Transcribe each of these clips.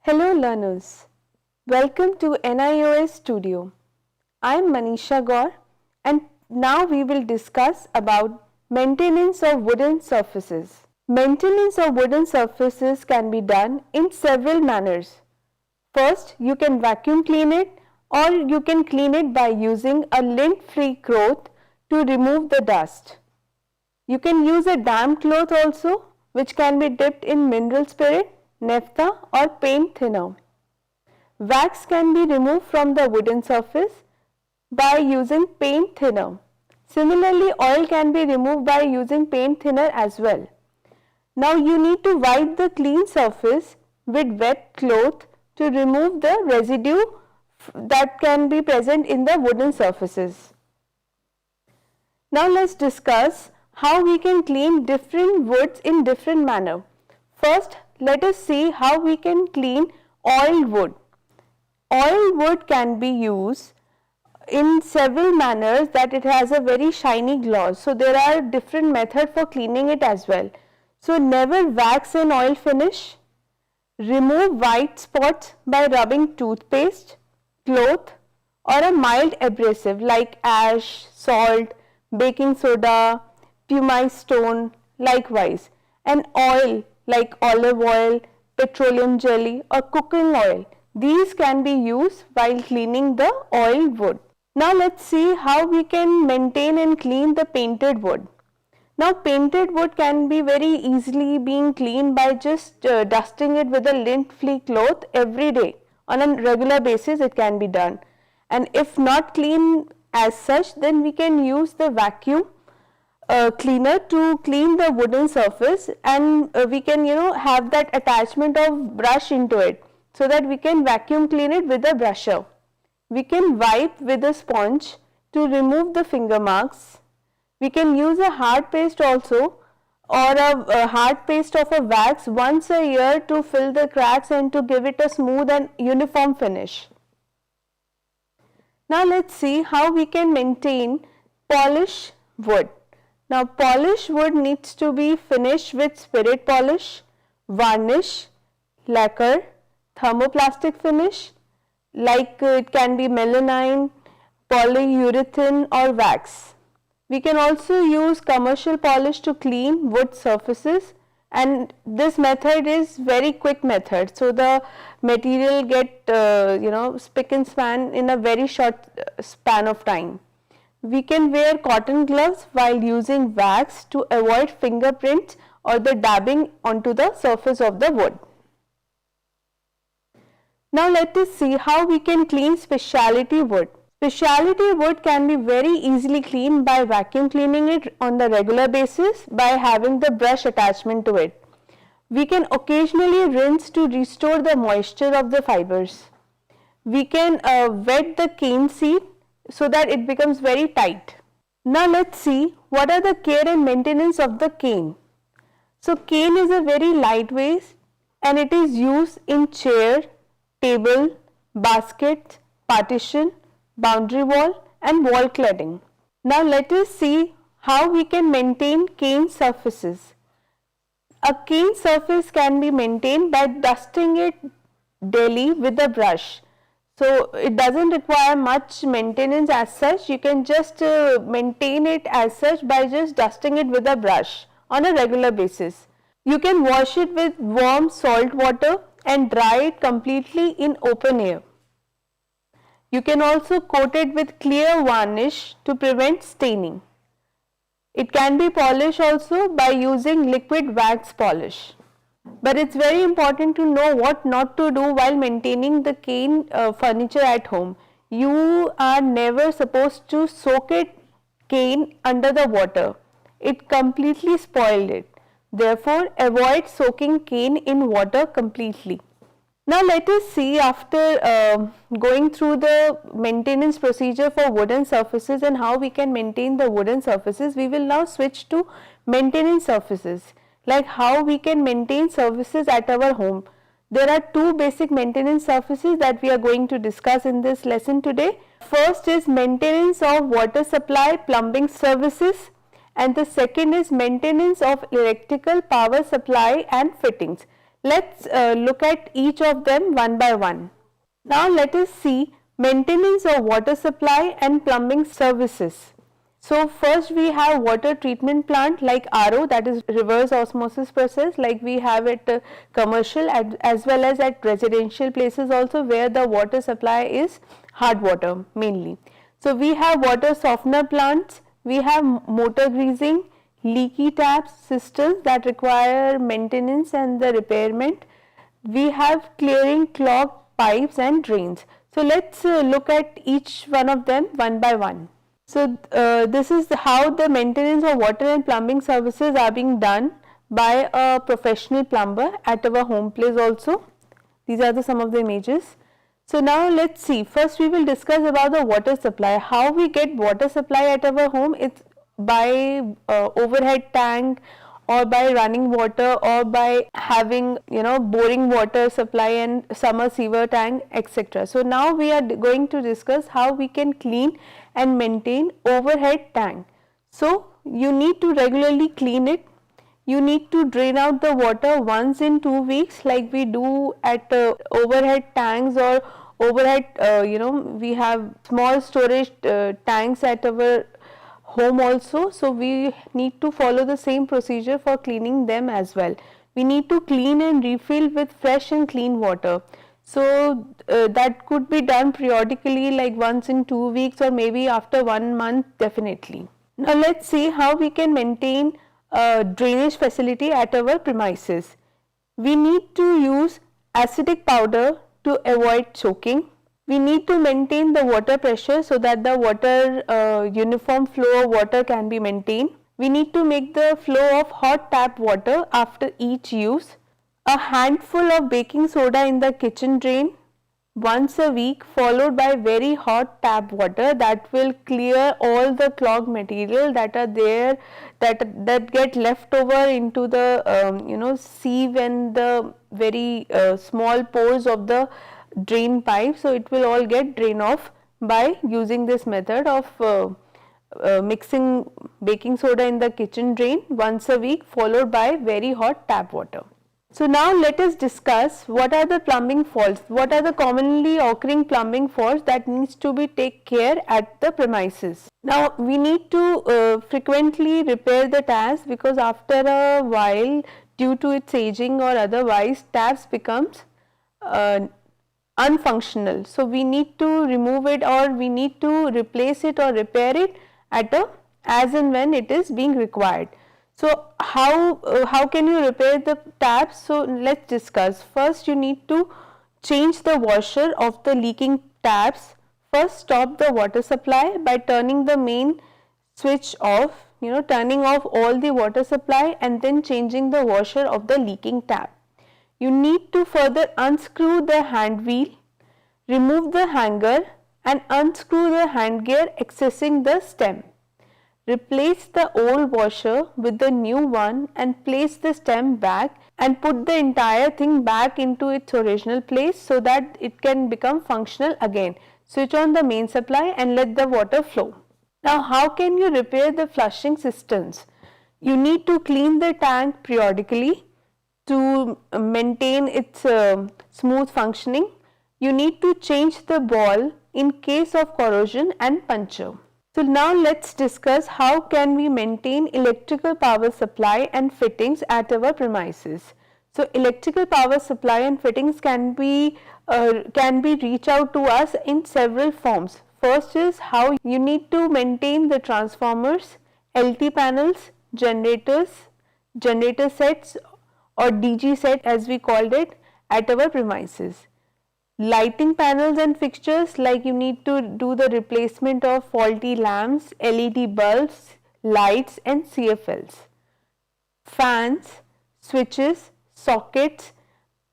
Hello learners, welcome to NIOS Studio. I am Manisha Gaur and now we will discuss about maintenance of wooden surfaces. Maintenance of wooden surfaces can be done in several manners. First, you can vacuum clean it or you can clean it by using a lint-free cloth to remove the dust. You can use a damp cloth also, which can be dipped in mineral spirit, naphtha or paint thinner. Wax can be removed from the wooden surface by using paint thinner. Similarly, oil can be removed by using paint thinner as well. Now you need to wipe the clean surface with wet cloth to remove the residue that can be present in the wooden surfaces. Now let's discuss how we can clean different woods in different manner. First, let us see how we can clean oiled wood. Oiled wood can be used in several manners that it has a very shiny gloss. So there are different methods for cleaning it as well. So never wax an oil finish. Remove white spots by rubbing toothpaste, cloth or a mild abrasive like ash, salt, baking soda, pumice stone. Likewise, an oil like olive oil, petroleum jelly or cooking oil. These can be used while cleaning the oiled wood. Now let's see how we can maintain and clean the painted wood. Now painted wood can be very easily being cleaned by just dusting it with a lint-free cloth every day. On a regular basis it can be done. And if not clean as such, then we can use the vacuum cleaner to clean the wooden surface, and we can have that attachment of brush into it so that we can vacuum clean it with a brusher. We can wipe with a sponge to remove the finger marks. We can use a hard paste also or a hard paste of a wax once a year to fill the cracks and to give it a smooth and uniform finish. Now let's see how we can maintain polish wood. Now polished wood needs to be finished with spirit polish, varnish, lacquer, thermoplastic finish like it can be melamine, polyurethane or wax. We can also use commercial polish to clean wood surfaces, and this method is very quick method, so the material get spick and span in a very short span of time. We can wear cotton gloves while using wax to avoid fingerprints or the dabbing onto the surface of the wood. Now let us see how we can clean specialty wood. Specialty wood can be very easily cleaned by vacuum cleaning it on the regular basis by having the brush attachment to it. We can occasionally rinse to restore the moisture of the fibers. We can wet the cane seed so that it becomes very tight. Now let's see what are the care and maintenance of the cane. So cane is a very lightweight and it is used in chair, table, basket, partition, boundary wall and wall cladding. Now let us see how we can maintain cane surfaces. A cane surface can be maintained by dusting it daily with a brush. So it doesn't require much maintenance as such. You can just maintain it as such by just dusting it with a brush on a regular basis. You can wash it with warm salt water and dry it completely in open air. You can also coat it with clear varnish to prevent staining. It can be polished also by using liquid wax polish. But it's very important to know what not to do while maintaining the cane furniture at home. You are never supposed to soak cane under the water. It completely spoiled it. Therefore, avoid soaking cane in water completely. Now let us see, after going through the maintenance procedure for wooden surfaces and how we can maintain the wooden surfaces, we will now switch to maintenance surfaces, like how we can maintain surfaces at our home. There are two basic maintenance surfaces that we are going to discuss in this lesson today. First is maintenance of water supply plumbing services, and the second is maintenance of electrical power supply and fittings. Let's look at each of them one by one. Now let us see maintenance of water supply and plumbing services. So first we have water treatment plant like RO, that is reverse osmosis process, like we have at commercial as well as at residential places also, where the water supply is hard water mainly. So we have water softener plants, we have motor greasing, leaky taps, systems that require maintenance and the repairment. We have clearing clogged pipes and drains. So let's look at each one of them one by one. So this is how the maintenance of water and plumbing services are being done by a professional plumber at our home place also. These are some of the images. So now let's see. First we will discuss about the water supply. How we get water supply at our home? It's by overhead tank, or by running water, or by having boring water supply and summer sewer tank, etc. So now we are going to discuss how we can clean and maintain overhead tank. So you need to regularly clean it. You need to drain out the water once in 2 weeks, like we do at overhead tanks or overhead we have small storage tanks at our home also. So we need to follow the same procedure for cleaning them as well. We need to clean and refill with fresh and clean water. So that could be done periodically, like once in 2 weeks or maybe after 1 month definitely. Now let's see how we can maintain a drainage facility at our premises. We need to use acidic powder to avoid choking. We need to maintain the water pressure so that the water uniform flow of water can be maintained. We need to make the flow of hot tap water after each use. A handful of baking soda in the kitchen drain once a week, followed by very hot tap water that will clear all the clogged material that are there, that get left over into the sieve and the very small pores of the drain pipe. So it will all get drained off by using this method of mixing baking soda in the kitchen drain once a week, followed by very hot tap water. So now let us discuss what are the plumbing faults, what are the commonly occurring plumbing faults that needs to be take care at the premises. Now we need to frequently repair the taps, because after a while, due to its aging or otherwise, taps becomes unfunctional. So we need to remove it, or we need to replace it or repair it at as and when it is being required. So how can you repair the taps? So let's discuss. First you need to change the washer of the leaking taps. First stop the water supply by turning the main switch off, turning off all the water supply and then changing the washer of the leaking tap. You need to further unscrew the hand wheel, remove the hanger and unscrew the hand gear accessing the stem. Replace the old washer with the new one and place the stem back and put the entire thing back into its original place so that it can become functional again. Switch on the main supply and let the water flow. Now how can you repair the flushing systems? You need to clean the tank periodically to maintain its smooth functioning. You need to change the ball in case of corrosion and puncture. So now let's discuss how can we maintain electrical power supply and fittings at our premises. So electrical power supply and fittings can be reach out to us in several forms. First is how you need to maintain the transformers, LT panels, generators, generator sets or DG set as we called it at our premises. Lighting panels and fixtures, like you need to do the replacement of faulty lamps, LED bulbs, lights and CFLs. Fans, switches, sockets,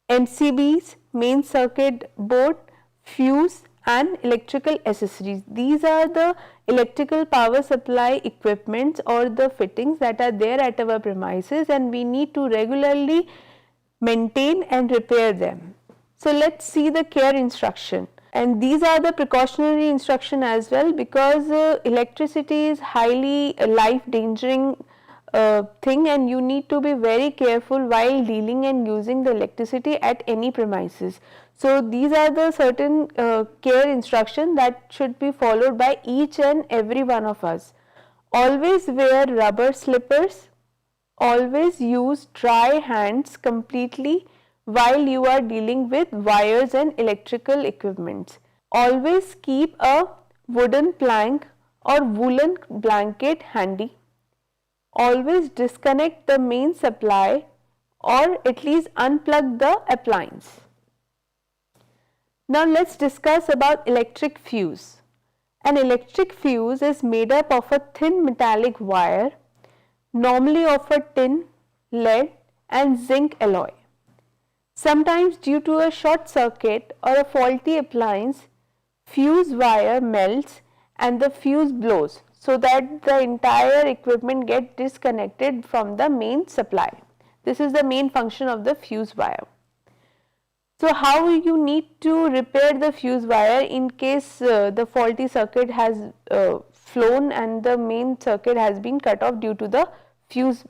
MCBs, main circuit board, fuse and electrical accessories. These are the electrical power supply equipments or the fittings that are there at our premises, and we need to regularly maintain and repair them. So let's see the care instruction, and these are the precautionary instruction as well, because electricity is highly life endangering thing, and you need to be very careful while dealing and using the electricity at any premises. So these are the certain care instructions that should be followed by each and every one of us. Always wear rubber slippers. Always use dry hands completely while you are dealing with wires and electrical equipments. Always keep a wooden plank or woolen blanket handy. Always disconnect the main supply or at least unplug the appliance. Now let's discuss about electric fuse. An electric fuse is made up of a thin metallic wire, normally of a tin, lead and zinc alloy. Sometimes due to a short circuit or a faulty appliance, fuse wire melts and the fuse blows, so that the entire equipment gets disconnected from the main supply. This is the main function of the fuse wire. So how you need to repair the fuse wire in case the faulty circuit has flown and the main circuit has been cut off due to the fuse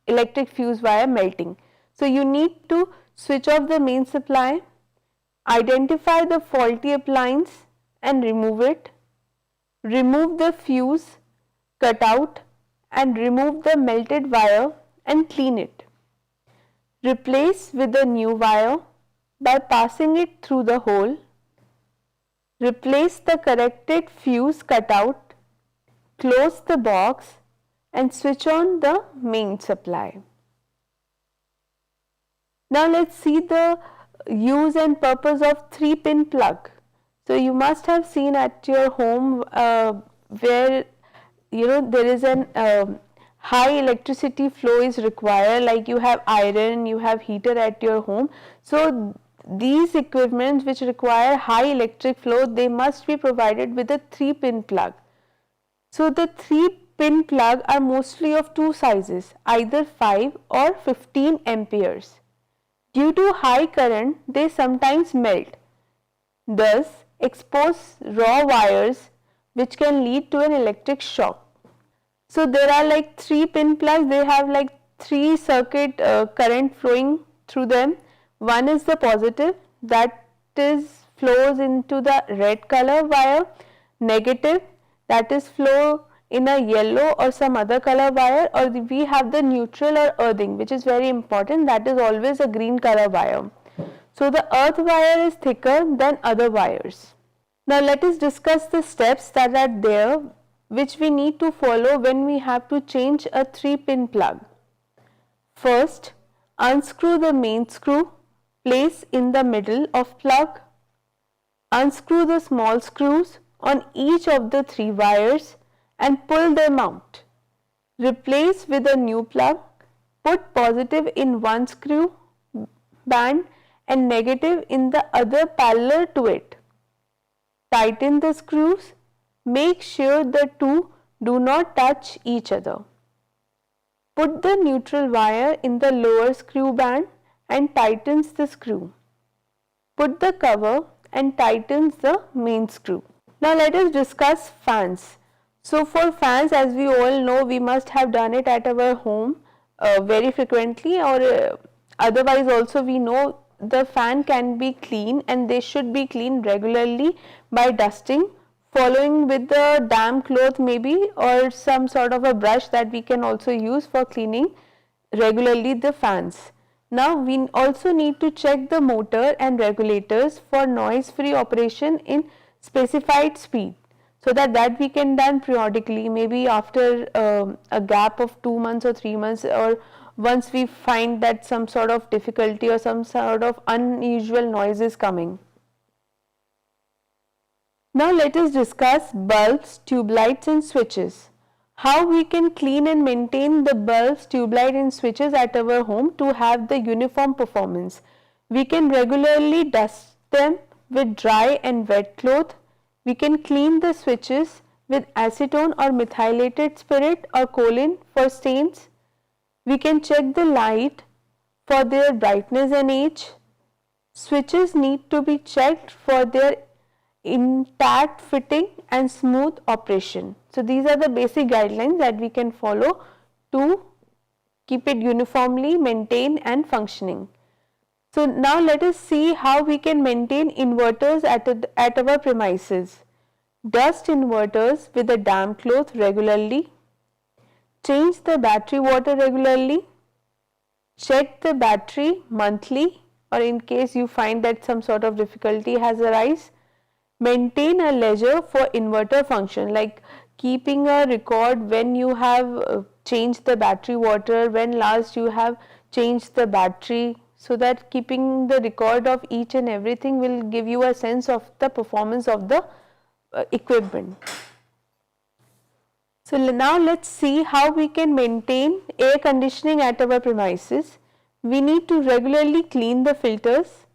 electric fuse wire melting. So you need to switch off the main supply, identify the faulty appliance and remove it, remove the fuse cutout and remove the melted wire and clean it. Replace with a new wire by passing it through the hole. Replace the corrected fuse cutout, close the box and switch on the main supply. Now let's see the use and purpose of 3-pin plug. So you must have seen at your home where there is an high electricity flow is required, like you have iron, you have heater at your home. So these equipments which require high electric flow, they must be provided with a 3-pin plug. So the 3-pin plug are mostly of two sizes, either 5 or 15 amperes. Due to high current, they sometimes melt, thus expose raw wires which can lead to an electric shock. So there are like 3-pin plugs, they have like 3 circuit current flowing through them. One is the positive, that is flows into the red color wire, negative, that is flow in a yellow or some other color wire, or we have the neutral or earthing, which is very important, that is always a green color wire. So the earth wire is thicker than other wires. Now let us discuss the steps that are there which we need to follow when we have to change a 3-pin plug. First, unscrew the main screw, place in the middle of plug. Unscrew the small screws on each of the 3 wires and pull them out. Replace with a new plug. Put positive in one screw band and negative in the other parallel to it. Tighten the screws. Make sure the two do not touch each other. Put the neutral wire in the lower screw band and tightens the screw. Put the cover and tightens the main screw. Now let us discuss fans. So for fans, as we all know, we must have done it at our home very frequently, or otherwise also we know the fan can be cleaned and they should be cleaned regularly by dusting, following with the damp cloth maybe, or some sort of a brush that we can also use for cleaning regularly the fans. Now we also need to check the motor and regulators for noise free operation in specified speed, so that we can done periodically, maybe after a gap of 2 months or 3 months, or once we find that some sort of difficulty or some sort of unusual noise is coming. Now let us discuss bulbs, tube lights and switches. How we can clean and maintain the bulbs, tube light and switches at our home to have the uniform performance. We can regularly dust them with dry and wet cloth. We can clean the switches with acetone or methylated spirit or choline for stains. We can check the light for their brightness and age. Switches need to be checked for their intact fitting and smooth operation. So these are the basic guidelines that we can follow to keep it uniformly maintained and functioning. So now let us see how we can maintain inverters at our premises. Dust inverters with a damp cloth regularly. Change the battery water regularly. Check the battery monthly, or in case you find that some sort of difficulty has arisen. Maintain a ledger for inverter function, like keeping a record when you have changed the battery water, when last you have changed the battery, so that keeping the record of each and everything will give you a sense of the performance of the equipment. So now let's see how we can maintain air conditioning at our premises. We need to regularly clean the filters.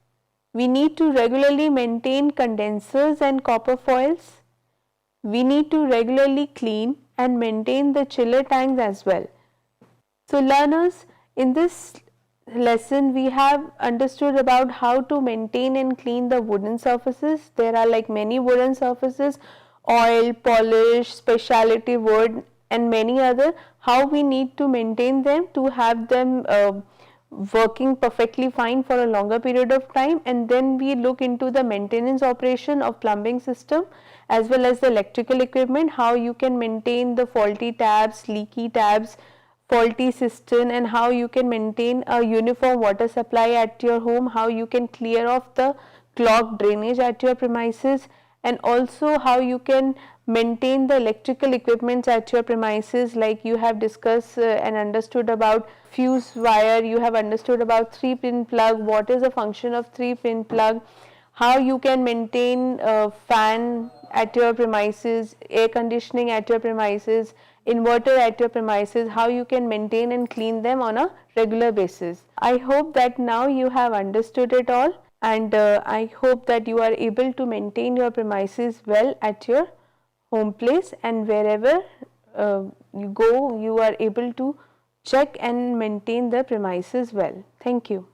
We need to regularly maintain condensers and copper foils. We need to regularly clean and maintain the chiller tanks as well. So learners, in this lesson we have understood about how to maintain and clean the wooden surfaces. There are like many wooden surfaces, oil, polish, specialty wood and many other. How we need to maintain them to have them working perfectly fine for a longer period of time, and then we look into the maintenance operation of plumbing system as well as the electrical equipment, how you can maintain the faulty taps, leaky taps, faulty cistern, and how you can maintain a uniform water supply at your home, how you can clear off the clogged drainage at your premises, and also how you can maintain the electrical equipments at your premises, like you have discussed and understood about fuse wire, you have understood about 3-pin plug, what is the function of 3-pin plug, how you can maintain a fan at your premises, air conditioning at your premises, inverter at your premises, how you can maintain and clean them on a regular basis. I hope that now you have understood it all, and I hope that you are able to maintain your premises well at your home place, and wherever you go you are able to check and maintain the premises well. Thank you.